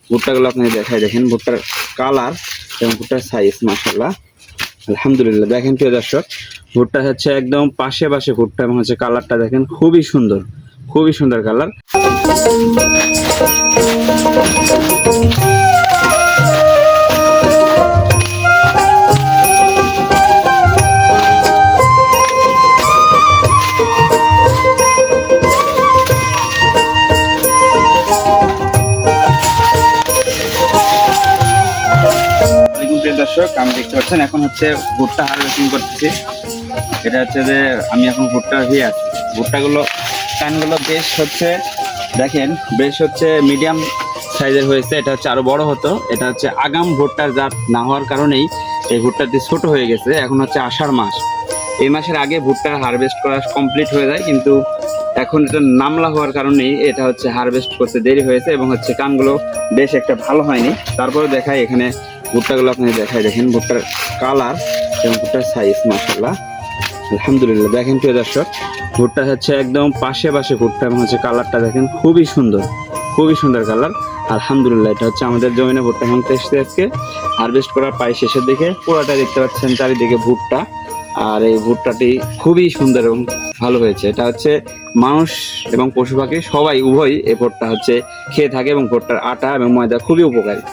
ভুট্টাগুলো আপনি দেখাই, দেখেন ভুট্টার কালার এবং ভুট্টার সাইজ মাশাআল্লাহ আলহামদুলিল্লাহ। দেখেন প্রিয় দর্শক, ভুট্টা হচ্ছে একদম পাশে পাশে ভুট্টা এবং হচ্ছে কালারটা দেখেন খুবই সুন্দর, খুবই সুন্দর কালার। দর্শক আমি দেখতে পাচ্ছেন এখন হচ্ছে ভুট্টা হারভেস্টিং করতেছি। এটা হচ্ছে যে আমি এখন ভুট্টা দিয়ে আছি। ভুট্টাগুলো কানগুলো বেশ হচ্ছে দেখেন, বেশ হচ্ছে মিডিয়াম সাইজের হয়েছে। এটা হচ্ছে আরো বড় হতো। এটা হচ্ছে আগাম ভুট্টার জাত না হওয়ার কারণেই এই ভুট্টাটি ছোট হয়ে গেছে। এখন হচ্ছে আষাঢ় মাস, এই মাসের আগে ভুট্টা হারভেস্ট করা কমপ্লিট হয়ে যায়, কিন্তু এখন এটা নামলা হওয়ার কারণেই এটা হচ্ছে হারভেস্ট করতে দেরি হয়েছে এবং হচ্ছে কানগুলো বেশ একটা ভালো হয়নি। তারপরে দেখাই এখানে ভুট্টাগুলো আপনি দেখাই, দেখেন ভুট্টার কালার এবং ভুট্টার সাইজ মাশাআল্লাহ আলহামদুলিল্লাহ। দেখেন প্রিয় দর্শক, ভুট্টা হচ্ছে একদম পাশে পাশে ভুট্টা এবং হচ্ছে কালারটা দেখেন খুবই সুন্দর, খুবই সুন্দর কালার আলহামদুলিল্লাহ। এটা হচ্ছে আমাদের জমিনে ভুট্টা ভাঙতে এসেছে আজকে হারভেস্ট করার প্রায় শেষের দিকে। পুরোটা দেখতে পাচ্ছেন চারিদিকে ভুট্টা, আর এই ভুট্টাটি খুবই সুন্দর এবং ভালো হয়েছে। এটা হচ্ছে মানুষ এবং পশু পাখি সবাই উভয়ই এই ভুট্টা হচ্ছে খেয়ে থাকে এবং ভুট্টার আটা এবং ময়দা খুবই উপকারী।